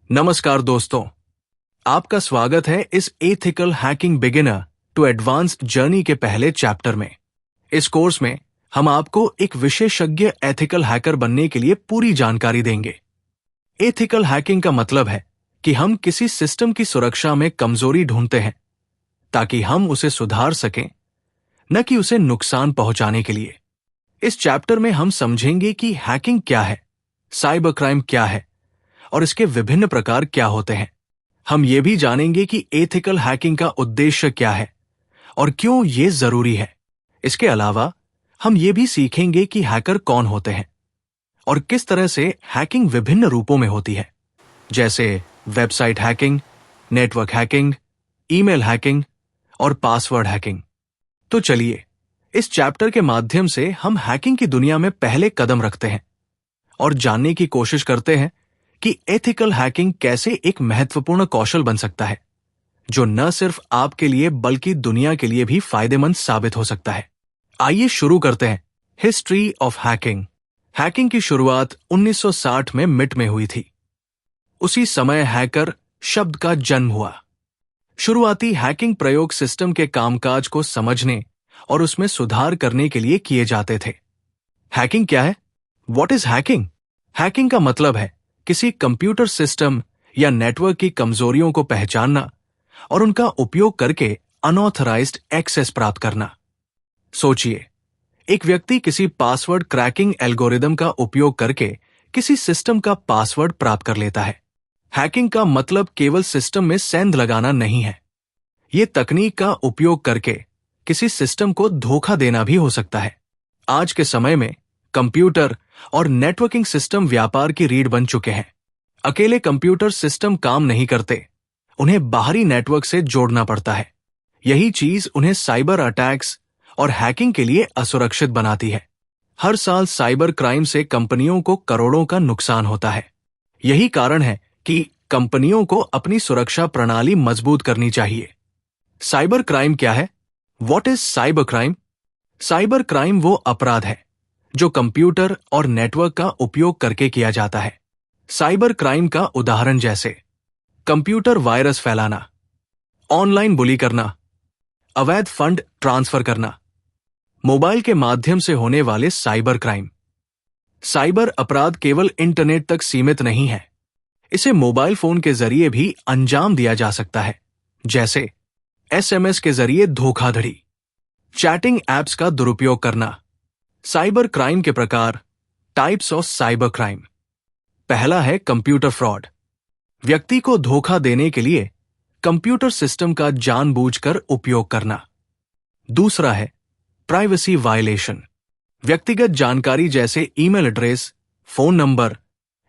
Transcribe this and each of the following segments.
नमस्कार दोस्तों, आपका स्वागत है इस ethical hacking beginner to advanced journey के पहले चैप्टर में। इस कोर्स में हम आपको एक विशेषज्ञ एथिकल हैकर बनने के लिए पूरी जानकारी देंगे। एथिकल हैकिंग का मतलब है कि हम किसी सिस्टम की सुरक्षा में कमजोरी ढूंढते हैं ताकि हम उसे सुधार सकें, न कि उसे नुकसान पहुंचाने के लिए। इस चैप्टर में हम समझेंगे कि हैकिंग क्या है, साइबर क्राइम क्या है और इसके विभिन्न प्रकार क्या होते हैं। हम ये भी जानेंगे कि एथिकल हैकिंग का उद्देश्य क्या है और क्यों ये जरूरी है। इसके अलावा हम ये भी सीखेंगे कि हैकर कौन होते हैं और किस तरह से हैकिंग विभिन्न रूपों में होती है, जैसे website hacking, network hacking, email hacking और पासवर्ड हैकिंग। तो चलिए, इस चैप्टर के माध्यम से हम हैकिंग की दुनिया में पहले कदम रखते हैं और जानने की कोशिश करते हैं कि एथिकल हैकिंग कैसे एक महत्वपूर्ण कौशल बन सकता है, जो न सिर्फ आपके लिए बल्कि दुनिया के लिए भी फायदेमंद साबित हो सकता है। आइए शुरू करते हैं। History of hacking. हैकिंग की शुरुआत 1960 में मिट में हुई थी। उसी समय हैकर शब्द का जन्म हुआ। शुरुआती हैकिंग प्रयोग सिस्टम के कामकाज को समझने और उसमें सुधार करने के लिए किए जाते थे। हैकिंग क्या है? What is hacking? हैकिंग का मतलब है किसी कंप्यूटर सिस्टम या नेटवर्क की कमजोरियों को पहचानना और उनका उपयोग करके अनऑथराइज्ड एक्सेस प्राप्त करना। सोचिए, एक व्यक्ति किसी पासवर्ड क्रैकिंग एल्गोरिदम का उपयोग करके किसी सिस्टम का पासवर्ड प्राप्त कर लेता है। हैकिंग का मतलब केवल सिस्टम में सेंध लगाना नहीं है। यह तकनीक का उपयोग करके किसी सिस्टम को धोखा देना भी हो सकता है। आज के समय में कंप्यूटर और नेटवर्किंग सिस्टम व्यापार की रीढ़ बन चुके हैं। अकेले कंप्यूटर सिस्टम काम नहीं करते, उन्हें बाहरी नेटवर्क से जोड़ना पड़ता है। यही चीज उन्हें साइबर अटैक्स और हैकिंग के लिए असुरक्षित बनाती है। हर साल साइबर क्राइम से कंपनियों को करोड़ों का नुकसान होता है। यही कारण है कि कंपनियों को अपनी सुरक्षा प्रणाली मजबूत करनी चाहिए। साइबर क्राइम क्या है? What is cyber crime? Cyber crime वो अपराध है जो कंप्यूटर और नेटवर्क का उपयोग करके किया जाता है। साइबर क्राइम का उदाहरण जैसे कंप्यूटर वायरस फैलाना, ऑनलाइन बुली करना, अवैध फंड ट्रांसफर करना, मोबाइल के माध्यम से होने वाले साइबर क्राइम। साइबर अपराध केवल इंटरनेट तक सीमित नहीं है, इसे मोबाइल फोन के जरिए भी अंजाम दिया जा सकता है, जैसे एसएमएस के जरिए धोखाधड़ी, चैटिंग एप्स का दुरुपयोग करना। साइबर क्राइम के प्रकार, टाइप्स ऑफ साइबर क्राइम। पहला है कंप्यूटर फ्रॉड। व्यक्ति को धोखा देने के लिए कंप्यूटर सिस्टम का जानबूझकर उपयोग करना। दूसरा है प्राइवेसी वायलेशन। व्यक्तिगत जानकारी जैसे ईमेल एड्रेस, फोन नंबर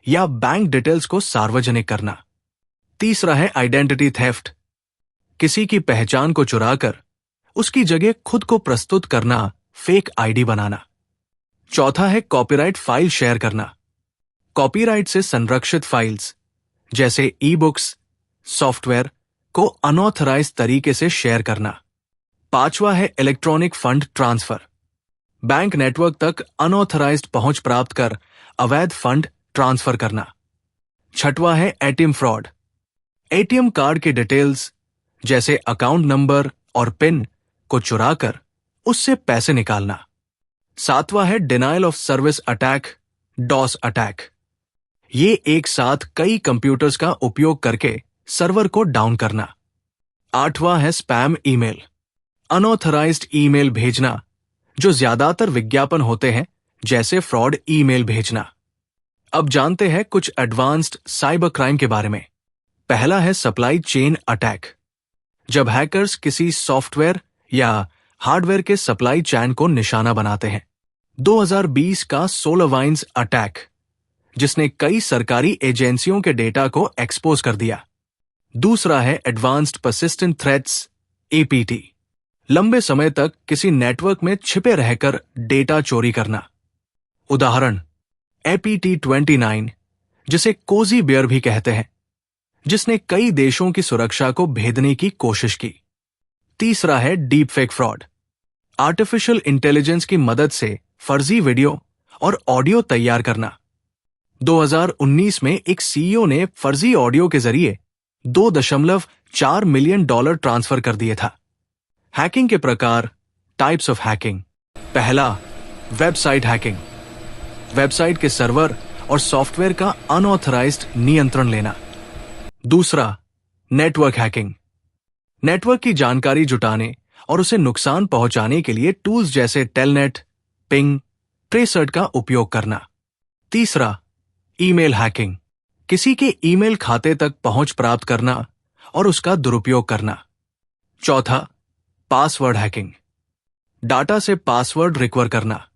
या बैंक डिटेल्स को सार्वजनिक करना। तीसरा है आइडेंटिटी थेफ्ट। किसी की पहचान को चुराकर उसकी जगह खुद को प्रस्तुत करना, फेक आईडी बनाना। चौथा है कॉपीराइट फाइल शेयर करना। कॉपीराइट से संरक्षित फाइल्स जैसे ई बुक्स, सॉफ्टवेयर को अनऑथराइज्ड तरीके से शेयर करना। पांचवा है electronic fund transfer. Bank network तक अनऑथराइज्ड पहुंच प्राप्त कर अवैध फंड ट्रांसफर करना। छठवां है एटीएम फ्रॉड। एटीएम कार्ड की डिटेल्स जैसे अकाउंट नंबर और पिन को चुराकर उससे पैसे निकालना। सातवां है denial of service attack, DoS attack. ये एक साथ कई कंप्यूटर्स का उपयोग करके सर्वर को डाउन करना। आठवां है स्पैम ईमेल। अनऑथराइज्ड ईमेल भेजना जो ज्यादातर विज्ञापन होते हैं, जैसे फ्रॉड ईमेल भेजना। अब जानते हैं कुछ एडवांस्ड साइबर क्राइम के बारे में। पहला है सप्लाई चेन अटैक। जब हैकर्स किसी सॉफ्टवेयर या हार्डवेयर के सप्लाई चेन को निशाना बनाते हैं। 2020 का सोलारवाइंस अटैक, जिसने कई सरकारी एजेंसियों के डेटा को एक्सपोज कर दिया। दूसरा है एडवांस्ड पर्सिस्टेंट थ्रेट्स, एपीटी। लंबे समय तक किसी नेटवर्क में छिपे रहकर डेटा चोरी करना। उदाहरण एपीटी 29, जिसे कोजी बेयर भी कहते हैं, जिसने कई देशों की सुरक्षा को भेदने की कोशिश की। तीसरा है deep fake fraud. Artificial intelligence की मदद से फर्जी वीडियो और ऑडियो तैयार करना। 2019 में एक सीईओ ने फर्जी ऑडियो के जरिए $2.4 मिलियन ट्रांसफर कर दिए था। हैकिंग के प्रकार, टाइप्स ऑफ हैकिंग। पहला, वेबसाइट हैकिंग। वेबसाइट के सर्वर और सॉफ्टवेयर का अनऑथराइज्ड नियंत्रण लेना। दूसरा, नेटवर्क हैकिंग। नेटवर्क की जानकारी जुटाने और उसे नुकसान पहुंचाने के लिए टूल्स जैसे टेलनेट, पिंग, ट्रेसर्ट का उपयोग करना। तीसरा, ईमेल हैकिंग। किसी के ईमेल खाते तक पहुंच प्राप्त करना और उसका दुरुपयोग करना। चौथा, पासवर्ड हैकिंग। डाटा से पासवर्ड रिकवर करना।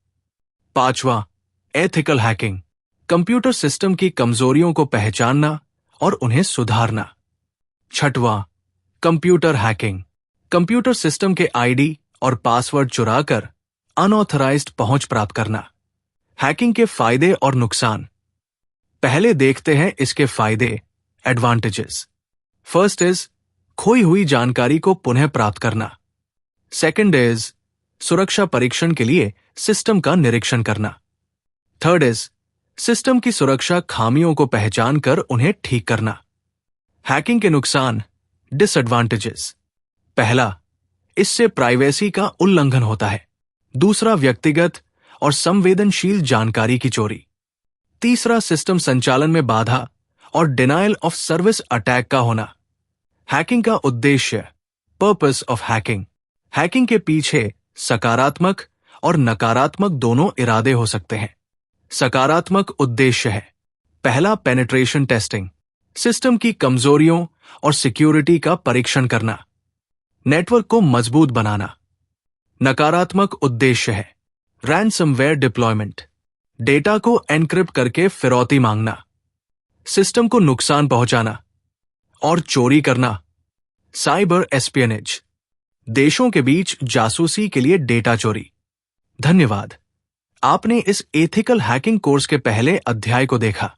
पांचवा, एथिकल हैकिंग। कंप्यूटर सिस्टम की कमजोरियों को पहचानना और उन्हें सुधारना। छठवां, कंप्यूटर हैकिंग। कंप्यूटर सिस्टम के आईडी और पासवर्ड चुराकर अनऑथराइज्ड पहुंच प्राप्त करना। हैकिंग के फायदे और नुकसान। पहले देखते हैं इसके फायदे, एडवांटेजेस। फर्स्ट इज खोई हुई जानकारी को पुनः प्राप्त करना। सेकंड इज सुरक्षा परीक्षण के लिए सिस्टम का निरीक्षण करना। थर्ड इज सिस्टम की सुरक्षा खामियों को पहचान कर उन्हें ठीक करना। हैकिंग के नुकसान, डिसएडवांटेजेस। पहला, इससे प्राइवेसी का उल्लंघन होता है। दूसरा, व्यक्तिगत और संवेदनशील जानकारी की चोरी। तीसरा, सिस्टम संचालन में बाधा और डिनायल ऑफ सर्विस अटैक का होना। हैकिंग का उद्देश्य, पर्पस ऑफ हैकिंग। हैकिंग के पीछे सकारात्मक और नकारात्मक दोनों इरादे हो सकते हैं। सकारात्मक उद्देश्य है, पहला, पेनिट्रेशन टेस्टिंग। सिस्टम की कमजोरियों और सिक्योरिटी का परीक्षण करना। नेटवर्क को मजबूत बनाना। नकारात्मक उद्देश्य है, रैनसमवेयर डिप्लॉयमेंट। डेटा को एनक्रिप्ट करके फिरौती मांगना। सिस्टम को नुकसान पहुंचाना और चोरी करना। साइबर एस्पियनेज, देशों के बीच जासूसी के लिए डेटा चोरी। धन्यवाद। आपने इस एथिकल हैकिंग कोर्स के पहले अध्याय को देखा।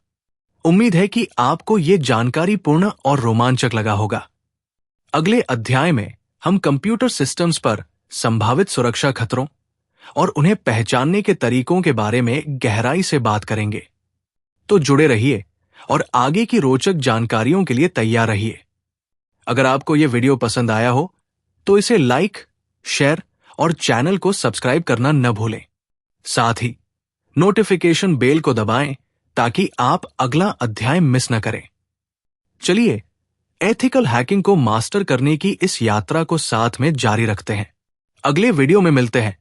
उम्मीद है कि आपको यह जानकारीपूर्ण और रोमांचक लगा होगा। अगले अध्याय में हम कंप्यूटर सिस्टम्स पर संभावित सुरक्षा खतरों और उन्हें पहचानने के तरीकों के बारे में गहराई से बात करेंगे। तो जुड़े रहिए और आगे की रोचक जानकारियों के लिए तैयार रहिए। अगर आपको यह वीडियो पसंद आया हो तो इसे लाइक, शेयर और चैनल को सब्सक्राइब करना न भूलें। साथ ही नोटिफिकेशन बेल को दबाएं ताकि आप अगला अध्याय मिस न करें। चलिए एथिकल हैकिंग को मास्टर करने की इस यात्रा को साथ में जारी रखते हैं। अगले वीडियो में मिलते हैं।